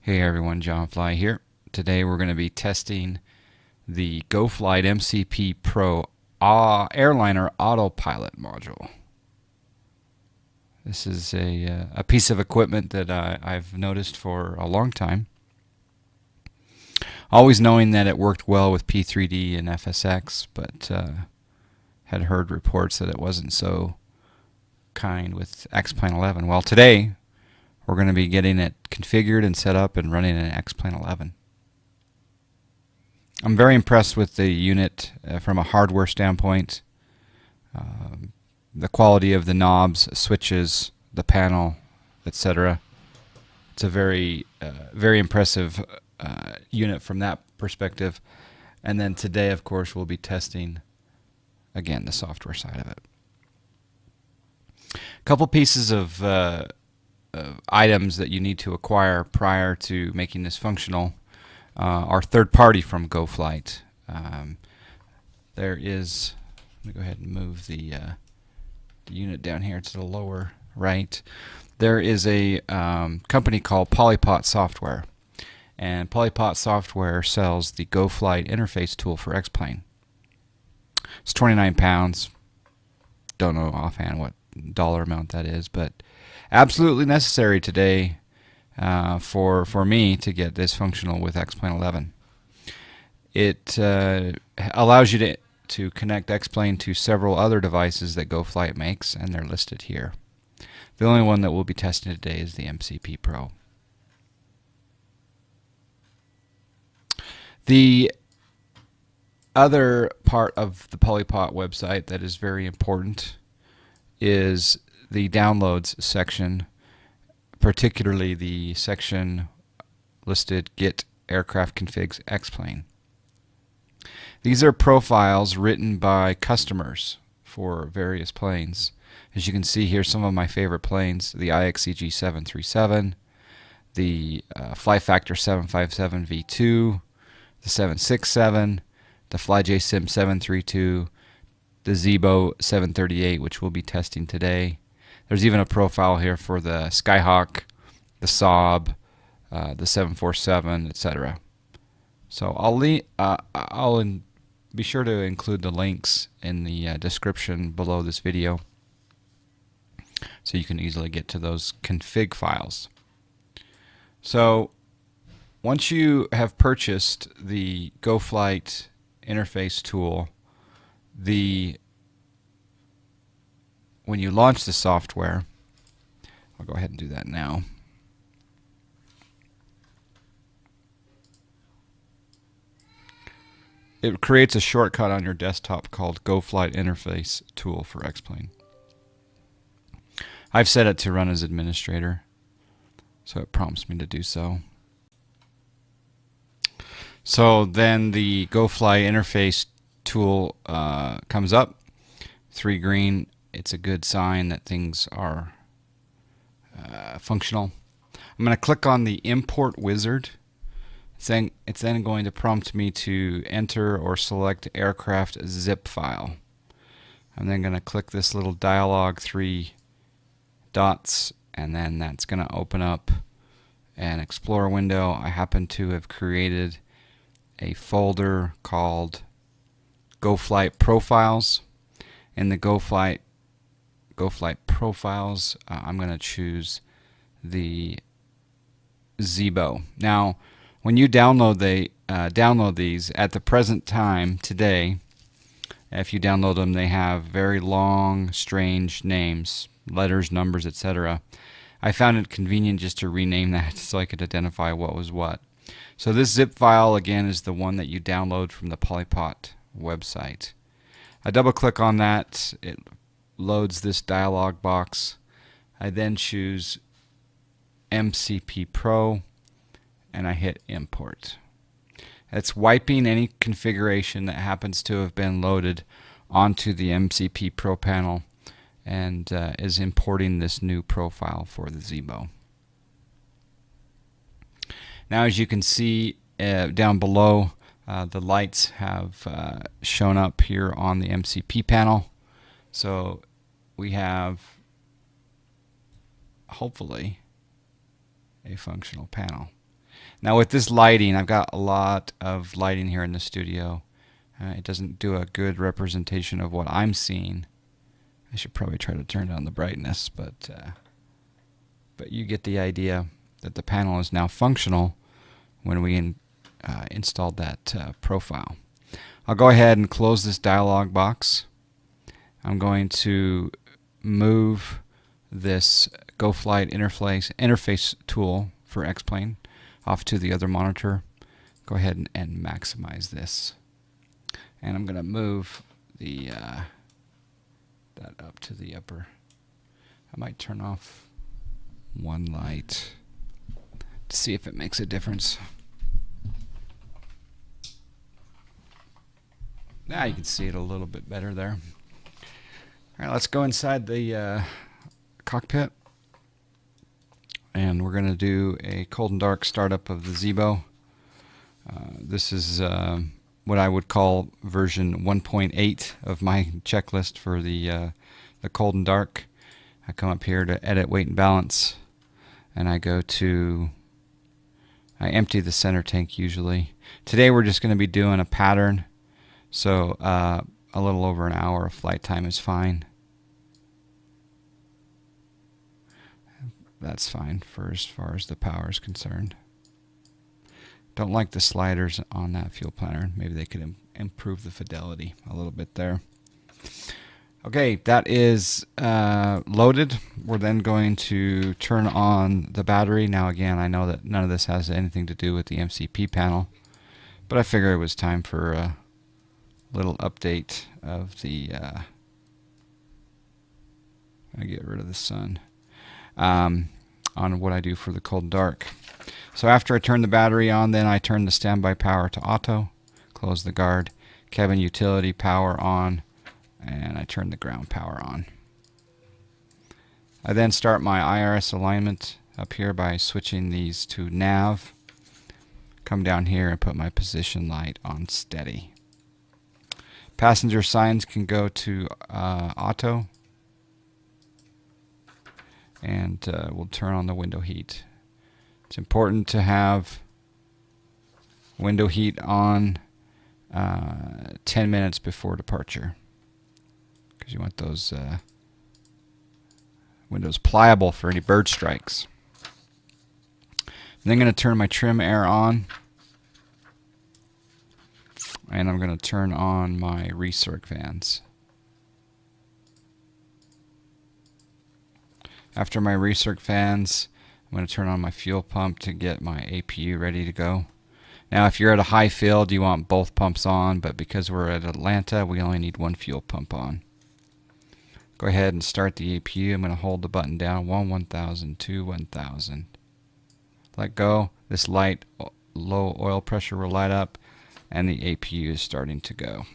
Hey everyone, John Fly here. Today we're going to be testing the GoFlight MCP-PRO Airliner Autopilot module. This is a piece of equipment that I've noticed for a long time. Always knowing that it worked well with P3D and FSX, but had heard reports that it wasn't so kind with X-Plane 11. Well, today we're going to be getting it configured and set up and running in X-Plane 11. I'm very impressed with the unit from a hardware standpoint. The quality of the knobs, switches, the panel, etc. It's a very impressive unit from that perspective. And then today, of course, we'll be testing again the software side of it. A couple pieces of items that you need to acquire prior to making this functional are third party from GoFlight. There is, let me go ahead and move the unit down here to the lower right. There is a company called Polypot Software, and Polypot Software sells the GoFlight interface tool for X-Plane. It's 29 pounds. Don't know offhand what dollar amount that is, but absolutely necessary today for me to get this functional with X-Plane 11. It allows you to connect X-Plane to several other devices that GoFlight makes, and they're listed here. The only one that we'll be testing today is the MCP-PRO. The other part of the Polypot website that is very important is the downloads section, particularly the section listed Get Aircraft Configs X-Plane. These are profiles written by customers for various planes. As you can see here, some of my favorite planes: the IXCG 737, the Fly Factor 757 V2, the 767, the FlyJSim 732, the Zibo 738, which we'll be testing today. There's even a profile here for the Skyhawk, the Saab, the 747, etc. So I'll be sure to include the links in the description below this video, so you can easily get to those config files. So once you have purchased the GoFlight interface tool, when you launch the software, I'll go ahead and do that now. It creates a shortcut on your desktop called GoFlight Interface Tool for X-Plane. I've set it to run as administrator, so it prompts me to do so. So then the GoFlight Interface Tool comes up, 3 green. It's a good sign that things are functional. I'm going to click on the Import Wizard. It's then going to prompt me to enter or select aircraft zip file. I'm then going to click this little dialog 3 dots, and then that's going to open up an Explorer window. I happen to have created a folder called GoFlight Profiles. In the GoFlight Profiles, I'm going to choose the Zibo. Now, when you download these at the present time today, if you download them, they have very long, strange names, letters, numbers, etc. I found it convenient just to rename that so I could identify what was what. So this zip file again is the one that you download from the Polypot website. I double click on that, it loads this dialog box. I then choose MCP-PRO and I hit import. It's wiping any configuration that happens to have been loaded onto the MCP-PRO panel and is importing this new profile for the Zibo. Now, as you can see down below, the lights have shown up here on the MCP panel. So we have, hopefully, a functional panel. Now with this lighting, I've got a lot of lighting here in the studio. It doesn't do a good representation of what I'm seeing. I should probably try to turn down the brightness, but you get the idea that the panel is now functional when we installed that profile. I'll go ahead and close this dialog box. I'm going to move this GoFlight interface tool for X-Plane off to the other monitor. Go ahead and maximize this. And I'm going to move the that up to the upper. I might turn off one light to see if it makes a difference. Now you can see it a little bit better there. All right, let's go inside the cockpit, and we're going to do a cold and dark startup of the Zibo. This is what I would call version 1.8 of my checklist for the cold and dark. I come up here to edit weight and balance, and I empty the center tank usually. Today we're just going to be doing a pattern, so a little over an hour of flight time is fine. That's fine for as far as the power is concerned. Don't like the sliders on that fuel planner. Maybe they could improve the fidelity a little bit there. Okay, that is loaded. We're then going to turn on the battery. Now again, I know that none of this has anything to do with the MCP panel, but I figured it was time for a little update of the I get rid of the sun on what I do for the cold and dark. So after I turn the battery on, then I turn the standby power to auto, close the guard, cabin utility power on, and I turn the ground power on. I then start my IRS alignment up here by switching these to nav. Come down here and put my position light on steady. Passenger signs can go to auto, and we'll turn on the window heat. It's important to have window heat on 10 minutes before departure, because you want those windows pliable for any bird strikes. I'm then going to turn my trim air on, and I'm going to turn on my recirc fans. After my recirc fans, I'm going to turn on my fuel pump to get my APU ready to go. Now if you're at a high field, you want both pumps on, but because we're at Atlanta, we only need one fuel pump on. Go ahead and start the APU. I'm going to hold the button down, 1000, 2, 1000. Let go. This light, low oil pressure will light up, and the APU is starting to go.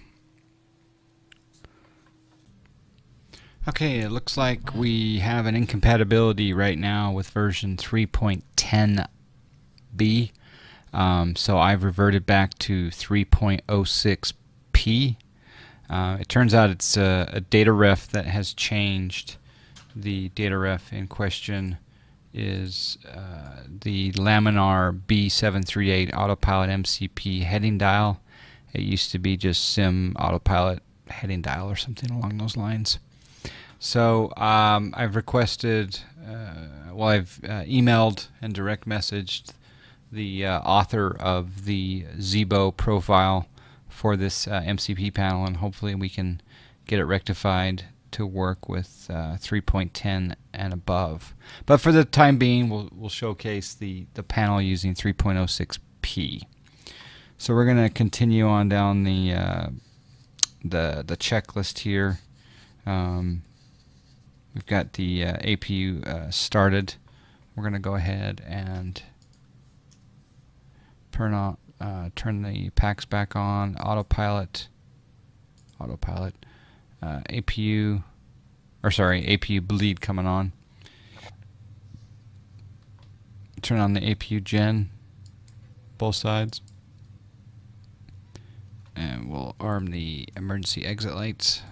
Okay, it looks like we have an incompatibility right now with version 3.10b. So I've reverted back to 3.06p. It turns out it's a data ref that has changed. The data ref in question is the Laminar B738 Autopilot MCP heading dial. It used to be just Sim Autopilot heading dial or something along those lines. So I've requested, I've emailed and direct messaged the author of the Zibo profile for this MCP panel, and hopefully we can get it rectified to work with 3.10 and above. But for the time being, we'll showcase the panel using 3.06p. So we're going to continue on down the checklist here. We've got the APU started. We're going to go ahead and turn the packs back on. Autopilot, APU bleed coming on. Turn on the APU gen, both sides, and we'll arm the emergency exit lights.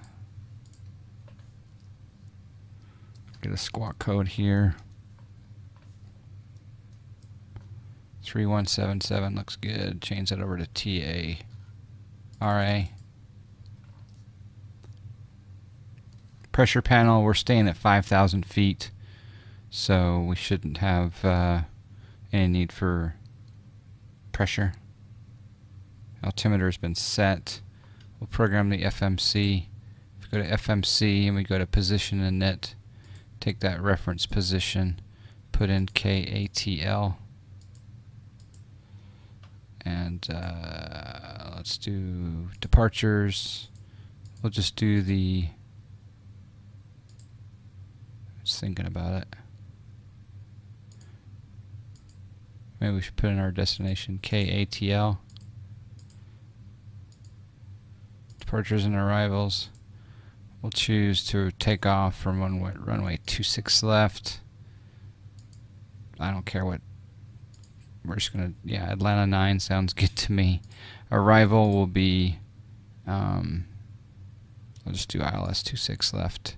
Get a squawk code here. 3177 looks good. Change that over to TARA. Pressure panel, we're staying at 5,000 feet, so we shouldn't have any need for pressure. Altimeter has been set. We'll program the FMC. If we go to FMC and we go to position and net, take that reference position, put in KATL, and let's do departures. We'll just do the, just thinking about it, maybe we should put in our destination KATL. Departures and arrivals. We'll choose to take off from runway 26 left. I don't care what. We're just gonna, yeah, Atlanta 9 sounds good to me. Arrival will be, I'll just do ILS 26 left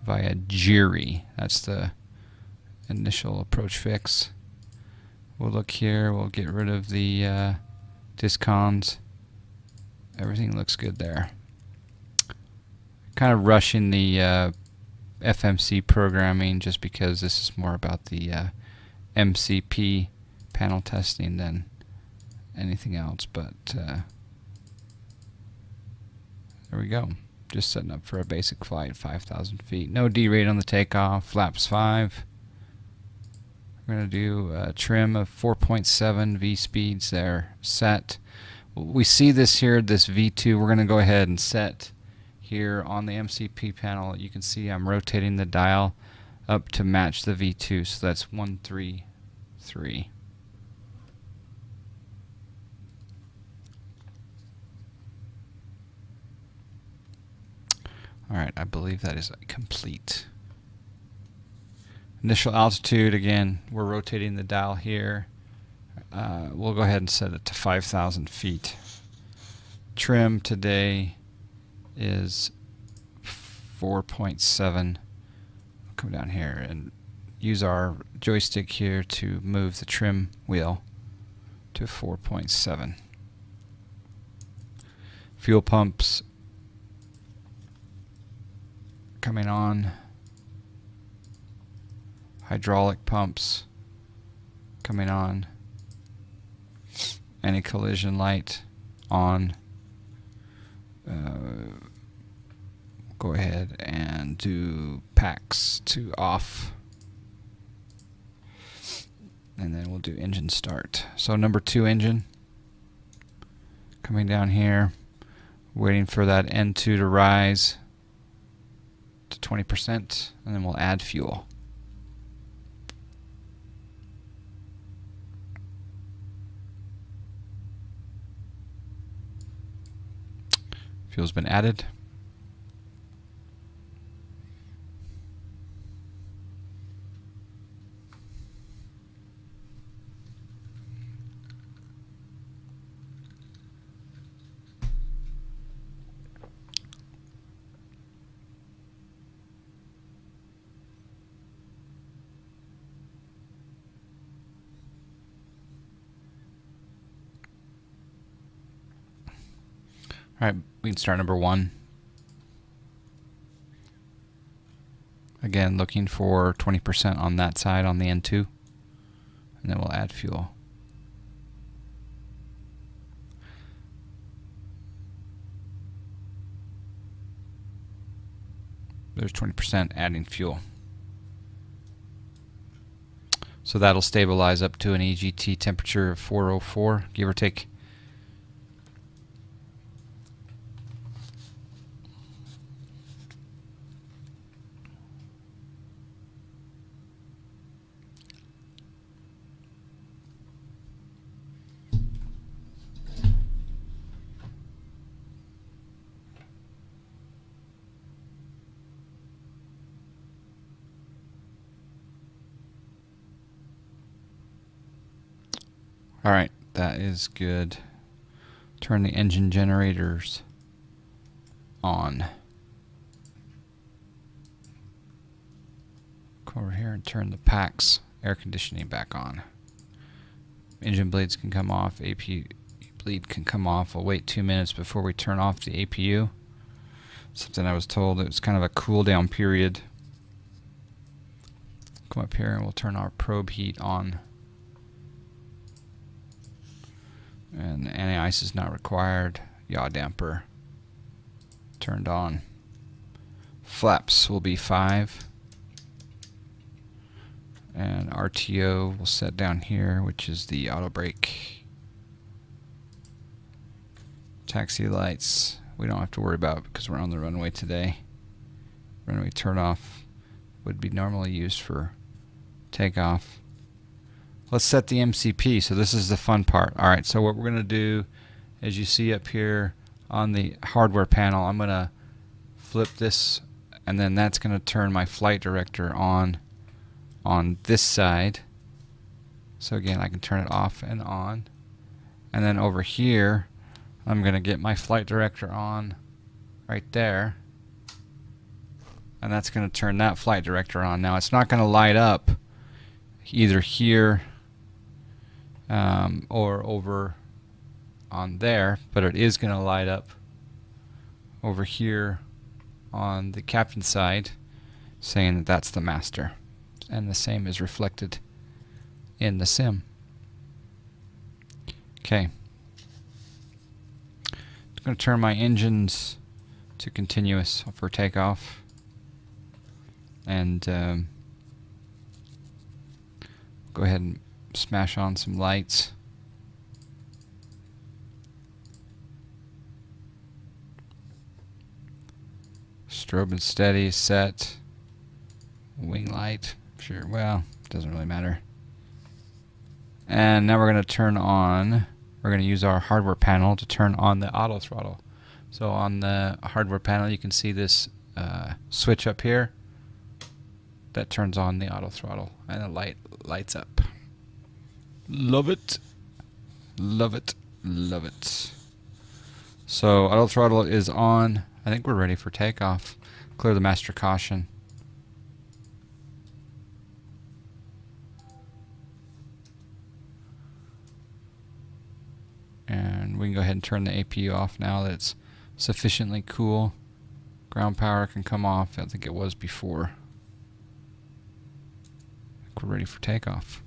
via Jiri. That's the initial approach fix. We'll look here. We'll get rid of the discons. Everything looks good there. Kind of rushing the FMC programming just because this is more about the MCP panel testing than anything else, but there we go. Just setting up for a basic flight, 5,000 feet. No D-rate on the takeoff, flaps 5. We're going to do a trim of 4.7 V speeds there, set. We see this here, this V2. We're going to go ahead and set here on the MCP panel. You can see I'm rotating the dial up to match the V2, so that's 133. Alright, I believe that is complete. Initial altitude, again, we're rotating the dial here. We'll go ahead and set it to 5,000 feet. Trim today is 4.7. I'll come down here and use our joystick here to move the trim wheel to 4.7. Fuel pumps coming on. Hydraulic pumps coming on. Anti-collision light on. Go ahead and do packs to off. And then we'll do engine start. So number 2 engine coming down here, waiting for that N2 to rise to 20%, and then we'll add fuel. Fuel's been added. All right, we can start number 1. Again, looking for 20% on that side on the N2, and then we'll add fuel. There's 20% adding fuel. So that'll stabilize up to an EGT temperature of 404, give or take. Alright, that is good. Turn the engine generators on. Go over here and turn the PAX air conditioning back on. engine bleeds can come off, APU bleed can come off. We'll wait 2 minutes before we turn off the APU. Something I was told, it was kind of a cool down period. Come up here and we'll turn our probe heat on. And anti-ice is not required. Yaw damper turned on. Flaps will be 5. And RTO will set down here, which is the auto brake. Taxi lights we don't have to worry about because we're on the runway today. Runway turn off would be normally used for takeoff. Let's set the MCP. So this is the fun part. Alright, so what we're going to do, as you see up here on the hardware panel, I'm going to flip this, and then that's going to turn my flight director on this side. So again, I can turn it off and on. And then over here, I'm going to get my flight director on right there. And that's going to turn that flight director on. Now it's not going to light up either here or over on there, but it is going to light up over here on the captain's side, saying that that's the master. And the same is reflected in the sim. Okay. I'm going to turn my engines to continuous for takeoff. And go ahead and smash on some lights. Strobe and steady set. Wing light. Sure, well, doesn't really matter. And now we're going to turn on, we're going to use our hardware panel to turn on the auto throttle. So on the hardware panel you can see this switch up here that turns on the auto throttle, and the light lights up. Love it. Love it. Love it. So auto throttle is on. I think we're ready for takeoff. Clear the master caution. And we can go ahead and turn the APU off now that it's sufficiently cool. Ground power can come off. I think it was before. I think we're ready for takeoff.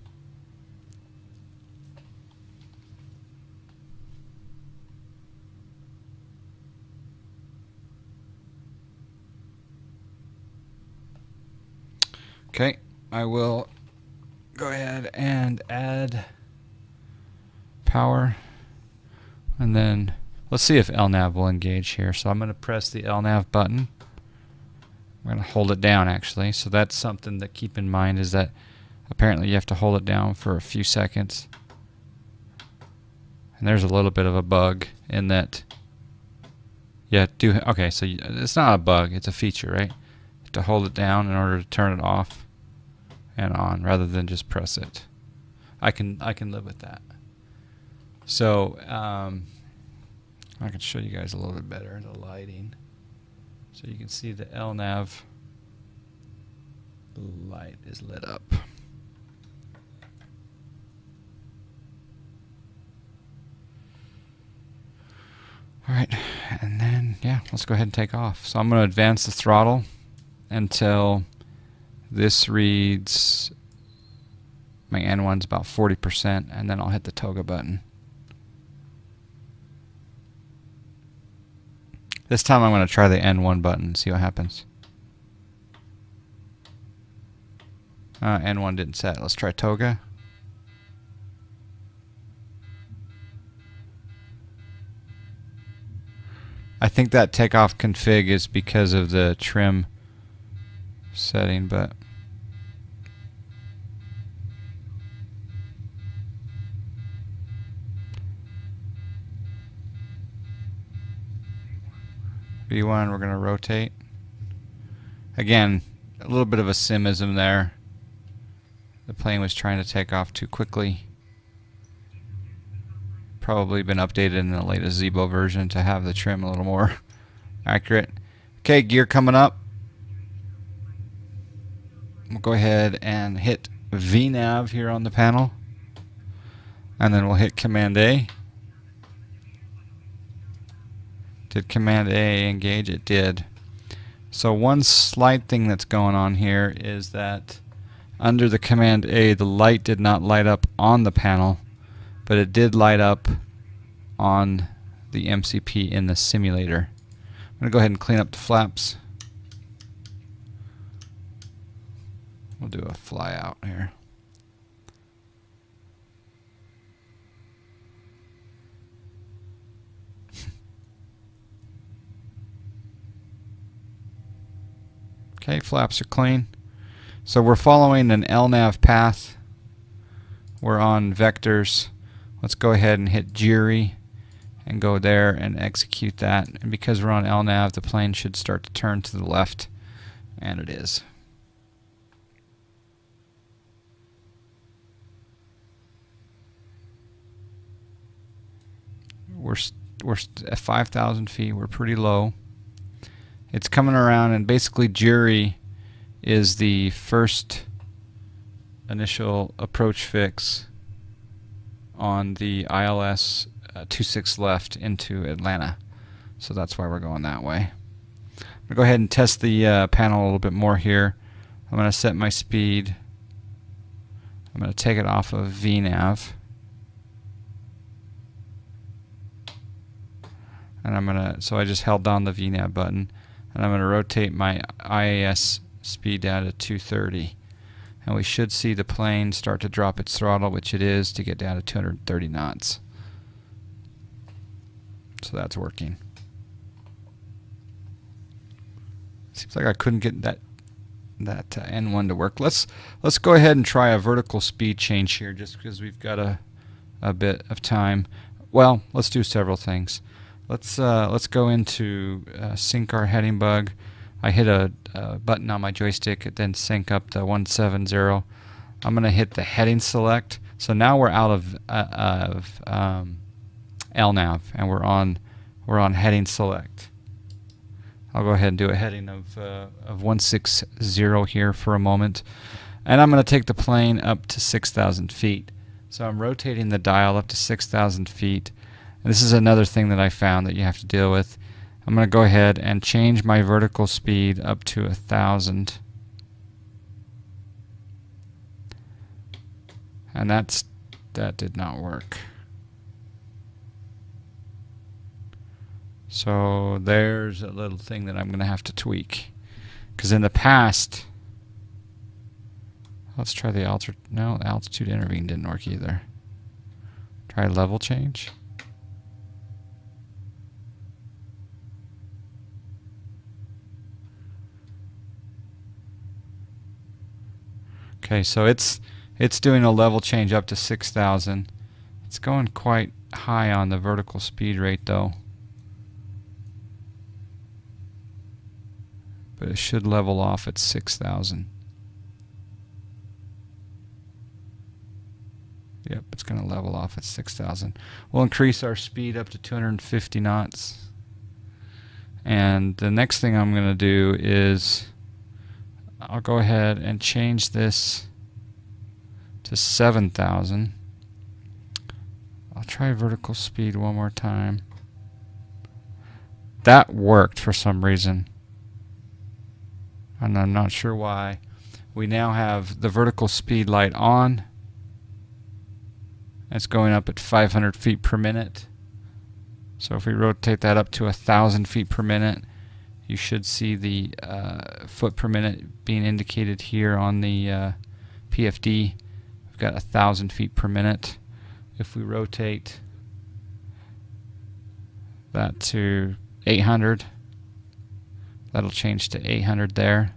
Okay, I will go ahead and add power. And then let's see if LNAV will engage here. So I'm going to press the LNAV button. I'm going to hold it down actually. So that's something to keep in mind, is that apparently you have to hold it down for a few seconds. And there's a little bit of a bug in that. Yeah, okay, so it's not a bug, it's a feature, right? You have to hold it down in order to turn it off and on rather than just press it. I can live with that. So I can show you guys a little bit better the lighting. So you can see the LNAV light is lit up. Alright, and then yeah, let's go ahead and take off. So I'm going to advance the throttle until this reads, my N1's about 40%, and then I'll hit the toga button. This time I'm going to try the N1 button and see what happens. N1 didn't set. Let's try toga. I think that takeoff config is because of the trim setting, but V1, we're going to rotate. Again, a little bit of a simism there. The plane was trying to take off too quickly. Probably been updated in the latest Zibo version to have the trim a little more accurate. Okay, gear coming up. We'll go ahead and hit VNAV here on the panel. And then we'll hit Command A. Did Command A engage? It did. So one slight thing that's going on here is that under the Command A, the light did not light up on the panel, but it did light up on the MCP in the simulator. I'm going to go ahead and clean up the flaps. We'll do a fly out here. Okay, flaps are clean. So we're following an LNAV path. We're on vectors. Let's go ahead and hit Jury and go there and execute that. And because we're on LNAV, the plane should start to turn to the left, and it is. We're at 5,000 feet. We're pretty low. It's coming around, and basically Jury is the first initial approach fix on the ILS 26 left into Atlanta. So that's why we're going that way. I'm going to go ahead and test the panel a little bit more here. I'm going to set my speed. I'm going to take it off of VNAV. And I'm going to, so I just held down the VNAV button. And I'm going to rotate my IAS speed down to 230. And we should see the plane start to drop its throttle, which it is, to get down to 230 knots. So that's working. Seems like I couldn't get that N1 to work. Let's go ahead and try a vertical speed change here, just because we've got a bit of time. Well, let's do several things. Let's go into sync our heading bug. I hit a button on my joystick, and then sync up to 170. I'm going to hit the heading select. So now we're out of LNAV, and we're on heading select. I'll go ahead and do a heading of 160 here for a moment, and I'm going to take the plane up to 6,000 feet. So I'm rotating the dial up to 6,000 feet. And this is another thing that I found that you have to deal with. I'm going to go ahead and change my vertical speed up to 1,000. And that did not work. So there's a little thing that I'm going to have to tweak. Because in the past, let's try the altitude intervene didn't work either. Try level change. Okay, so it's doing a level change up to 6,000. It's going quite high on the vertical speed rate though. But it should level off at 6,000. Yep, it's going to level off at 6,000. We'll increase our speed up to 250 knots. And the next thing I'm going to do is I'll go ahead and change this to 7,000. I'll try vertical speed one more time. That worked for some reason, and I'm not sure why. We now have the vertical speed light on. It's going up at 500 feet per minute. So if we rotate that up to 1,000 feet per minute, you should see the foot per minute being indicated here on the PFD. We've got 1,000 feet per minute. If we rotate that to 800, that'll change to 800 there.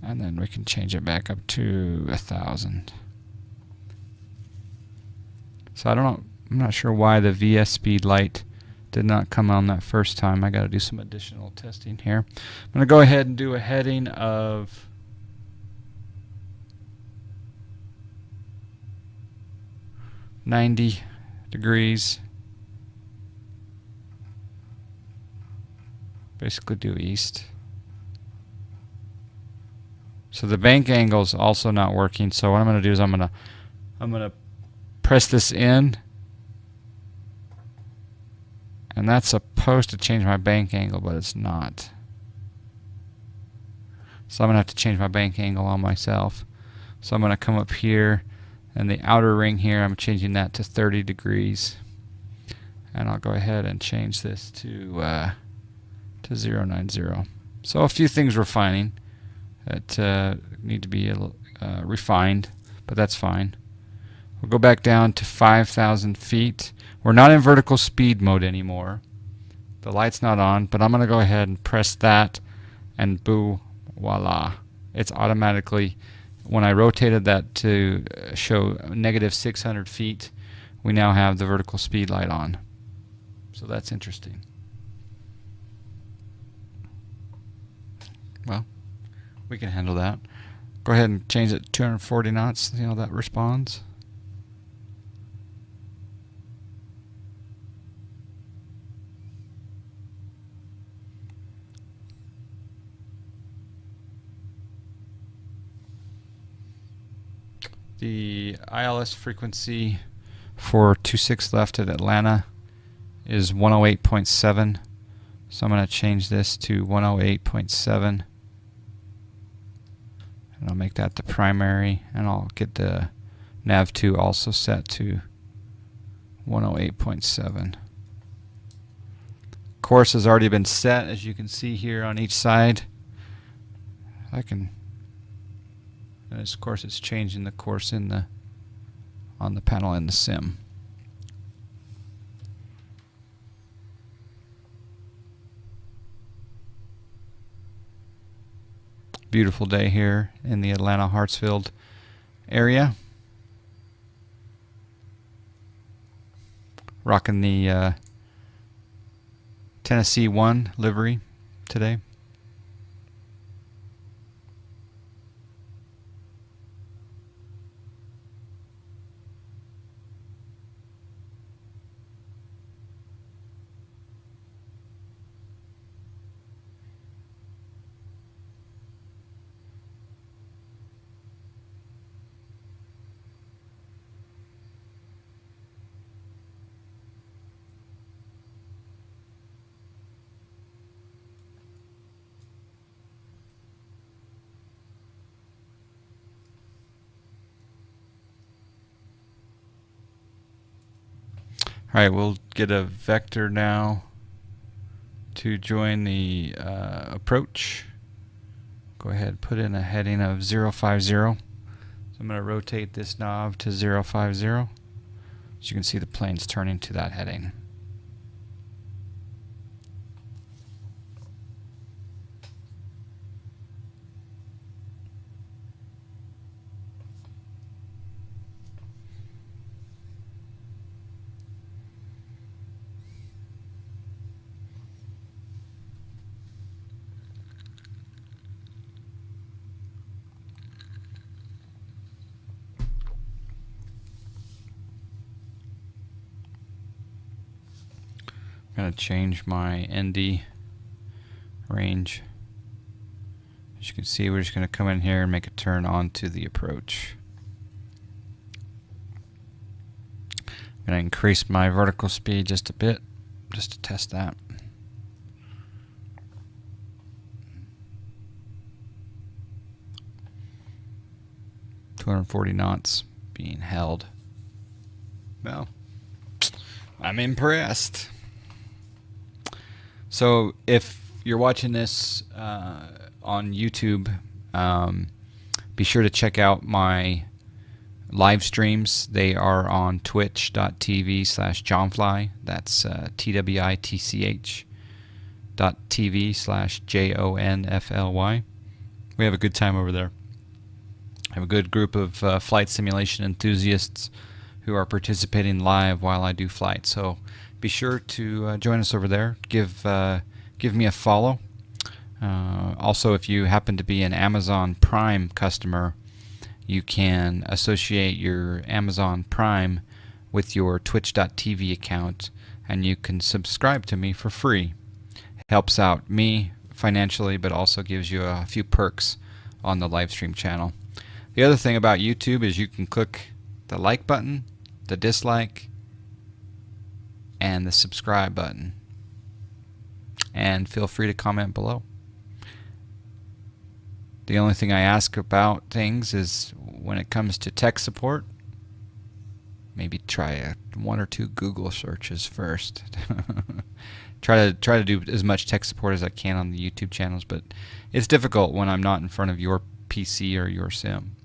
And then we can change it back up to 1,000. So I don't know. I'm not sure why the VS speed light did not come on that first time. I got to do some additional testing here. I'm going to go ahead and do a heading of 90 degrees. Basically do east. So the bank angle is also not working. So what I'm going to do is I'm going to press this in, and that's supposed to change my bank angle, but it's not. So I'm going to have to change my bank angle on myself. So I'm going to come up here, and the outer ring here, I'm changing that to 30 degrees. And I'll go ahead and change this to 090. So a few things refining that need to be refined, but that's fine. We'll go back down to 5,000 feet. We're not in vertical speed mode anymore. The light's not on, but I'm going to go ahead and press that, and boo, voila. It's automatically, when I rotated that to show negative 600 feet, we now have the vertical speed light on. So that's interesting. Well, we can handle that. Go ahead and change it to 240 knots, see how that responds. The ILS frequency for 26 left at Atlanta is 108.7. So I'm going to change this to 108.7. And I'll make that the primary, and I'll get the nav2 also set to 108.7. Course has already been set, as you can see here on each side. And of course it's changing the course on the panel in the sim. Beautiful day here in the Atlanta Hartsfield area. Rocking the Tennessee 1 livery today. Alright, we'll get a vector now to join the approach. Go ahead and put in a heading of 050. So I'm going to rotate this knob to 050. So you can see the plane's turning to that heading. I'm going to change my ND range. As you can see, we're just going to come in here and make a turn onto the approach. I'm going to increase my vertical speed just a bit, just to test that. .240 knots being held. Well, I'm impressed. So if you're watching this on YouTube, be sure to check out my live streams. They are on twitch.tv/jonfly. That's twitch.tv/JONFLY. We have a good time over there. I have a good group of flight simulation enthusiasts who are participating live while I do flight. So be sure to join us over there. Give me a follow. Also, if you happen to be an Amazon Prime customer, you can associate your Amazon Prime with your twitch.tv account, and you can subscribe to me for free. Helps out me financially, but also gives you a few perks on the live stream channel. The other thing about YouTube is you can click the like button, the dislike, and the subscribe button. And feel free to comment below. The only thing I ask about things is when it comes to tech support, maybe try 1 or 2 Google searches first. try to do as much tech support as I can on the YouTube channels, but it's difficult when I'm not in front of your PC or your sim.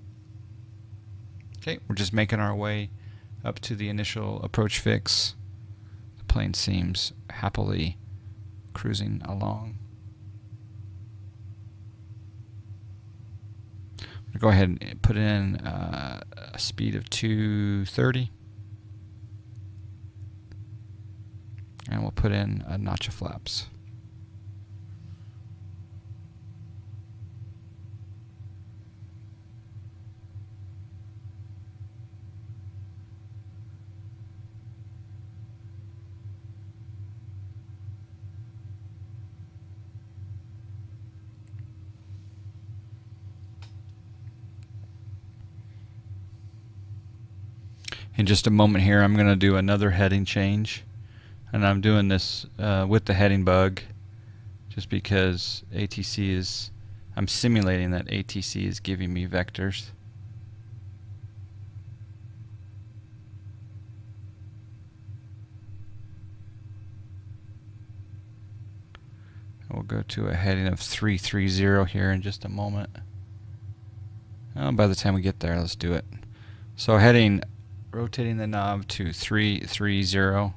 Okay, we're just making our way up to the initial approach fix. The plane seems happily cruising along. I'm going to go ahead and put in a speed of 230. And we'll put in a notch of flaps. In just a moment here, I'm going to do another heading change. And I'm doing this with the heading bug just because ATC is, I'm simulating that ATC is giving me vectors. We'll go to a heading of 330 here in just a moment. By the time we get there, let's do it. So heading, rotating the knob to 330.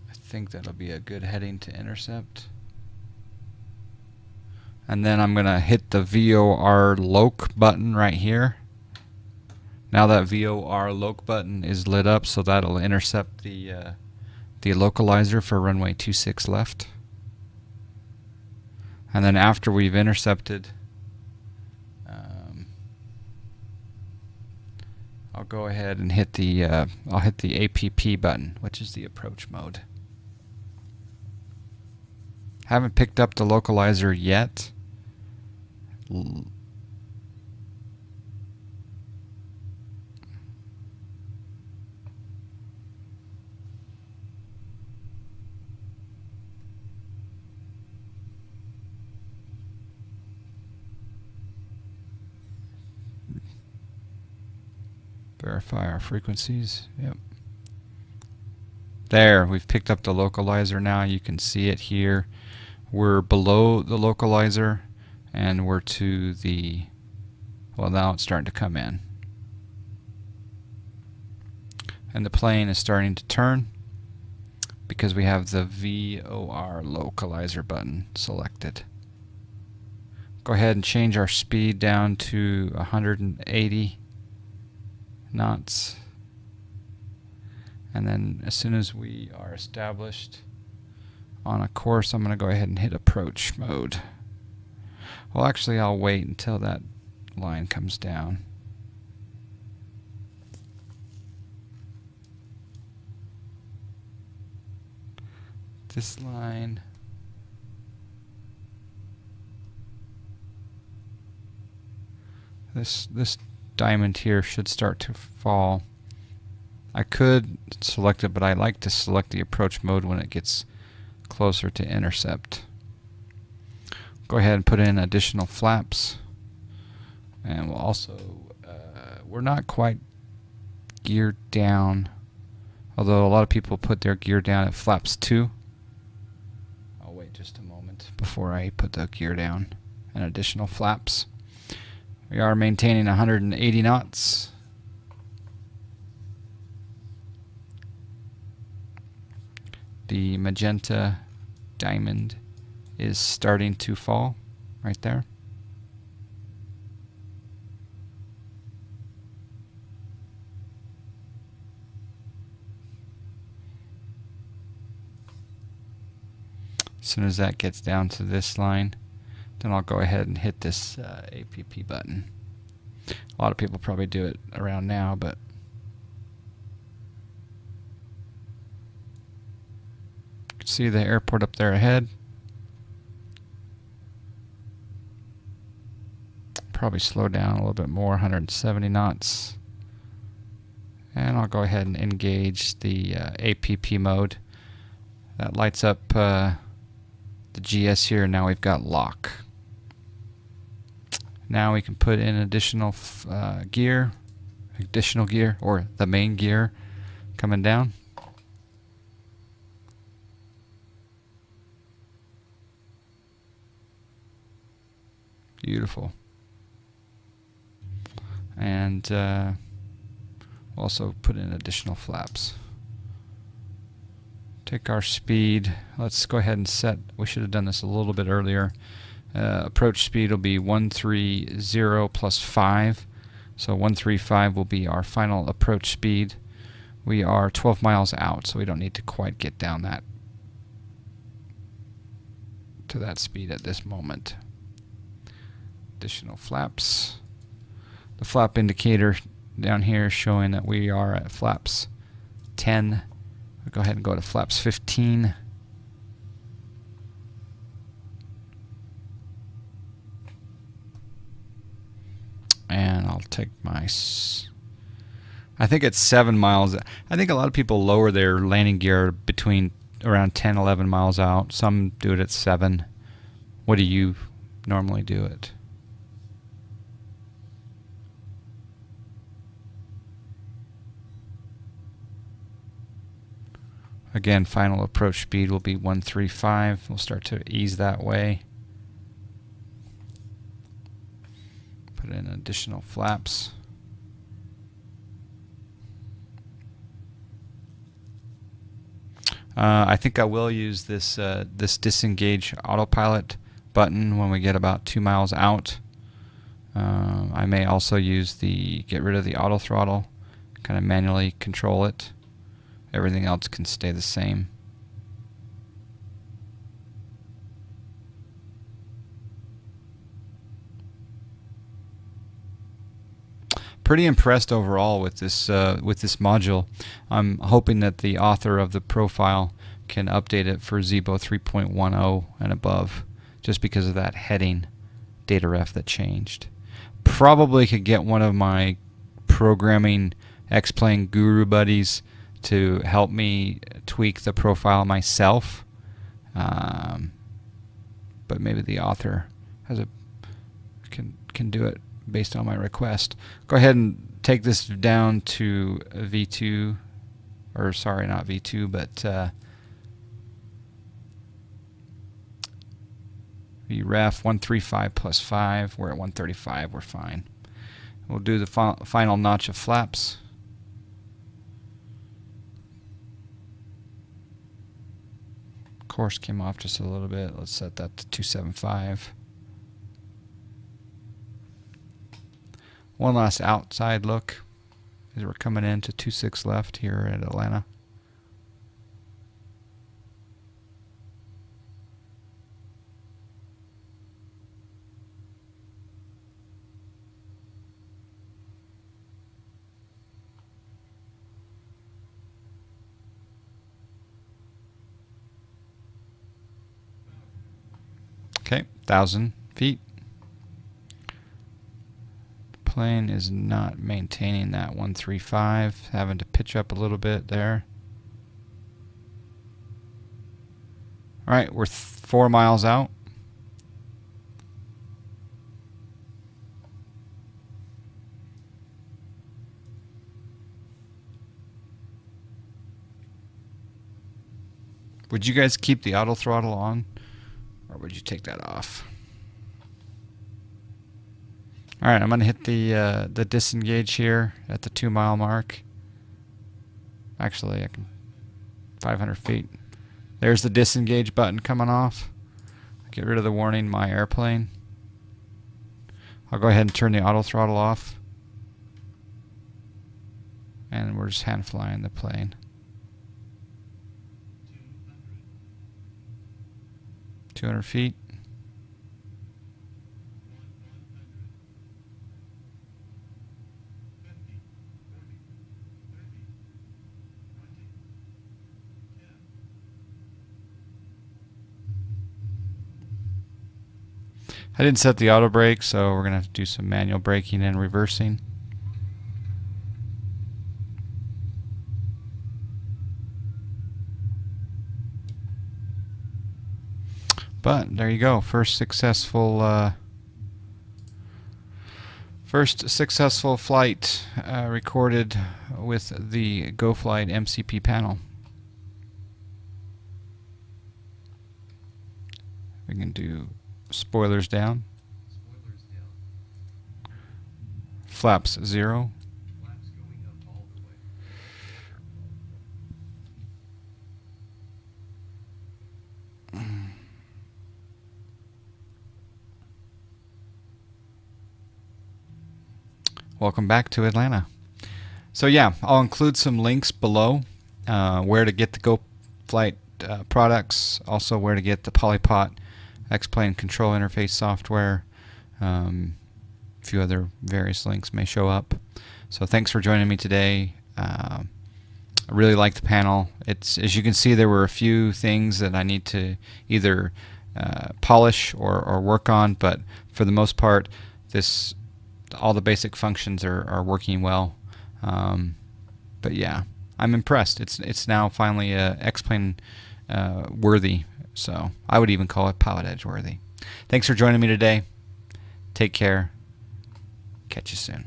I think that'll be a good heading to intercept. And then I'm going to hit the VOR loc button right here. Now that VOR loc button is lit up, so that'll intercept the localizer for runway 26 left. And then after we've intercepted, I'll go ahead and hit the I'll hit the APP button, which is the approach mode. Haven't picked up the localizer yet. Verify our frequencies. Yep. There, we've picked up the localizer now. You can see it here. We're below the localizer and we're to the, well, now it's starting to come in. And the plane is starting to turn because we have the VOR localizer button selected. Go ahead and change our speed down to 180 knots. And then as soon as we are established on a course, I'm going to go ahead and hit approach mode. Well, actually, I'll wait until that line comes down. This line. This diamond here should start to fall. I could select it, but I like to select the approach mode when it gets closer to intercept. Go ahead and put in additional flaps, and we'll also we're not quite geared down, although a lot of people put their gear down at flaps 2. I'll wait just a moment before I put the gear down and additional flaps. We are maintaining 180 knots. The magenta diamond is starting to fall right there. As soon as that gets down to this line, then I'll go ahead and hit this APP button. A lot of people probably do it around now, but see the airport up there ahead. Probably slow down a little bit more, 170 knots. And I'll go ahead and engage the APP mode. That lights up the GS here. Now we've got lock. Now we can put in additional gear, or the main gear coming down. Beautiful. And we'll also put in additional flaps. Take our speed. Let's go ahead and set. We should have done this a little bit earlier. Approach speed will be 130 plus 5. So 135 will be our final approach speed. We are 12 miles out, so we don't need to quite get down to that speed at this moment. Additional flaps. The flap indicator down here is showing that we are at flaps 10. We'll go ahead and go to flaps 15. And I'll take my... I think it's 7 miles. I think a lot of people lower their landing gear between around 10, 11 miles out. Some do it at 7. What do you normally do it? Again, final approach speed will be 135. We'll start to ease that way. Put in additional flaps. I think I will use this disengage autopilot button when we get about 2 miles out. I may also use the get rid of the auto throttle, kind of manually control it. Everything else can stay the same. Pretty impressed overall with this module. I'm hoping that the author of the profile can update it for Zibo 3.10 and above, just because of that heading data ref that changed. Probably could get one of my programming X-Plane guru buddies to help me tweak the profile myself, but maybe the author can do it based on my request. Go ahead and take this down to V2, or sorry, not V2, but VREF 135 plus 5. We're at 135. We're fine. We'll do the final notch of flaps. Course came off just a little bit. Let's set that to 275. One last outside look as we're coming into 26 left here at Atlanta. Okay, 1,000 feet. The plane is not maintaining that 135, having to pitch up a little bit there. All right, we're 4 miles out. Would you guys keep the auto throttle on? Or would you take that off? All right, I'm going to hit the disengage here at the 2 mile mark. Actually, I can 500 feet. There's the disengage button coming off. Get rid of the warning, my airplane. I'll go ahead and turn the auto throttle off. And we're just hand flying the plane. 200 feet. I didn't set the auto brake, so we're going to have to do some manual braking and reversing. But there you go, first successful flight recorded with the GoFlight MCP panel. We can do spoilers down. Flaps 0. Flaps going up all the way. Welcome back to Atlanta. So yeah, I'll include some links below where to get the GoFlight products, also where to get the Polypot X-Plane control interface software. A few other various links may show up. So thanks for joining me today. I really like the panel. It's, as you can see, there were a few things that I need to either polish or work on, but for the most part, all the basic functions are working well. But yeah, I'm impressed. It's now finally X-Plane worthy. So I would even call it Pilot Edge worthy. Thanks for joining me today. Take care. Catch you soon.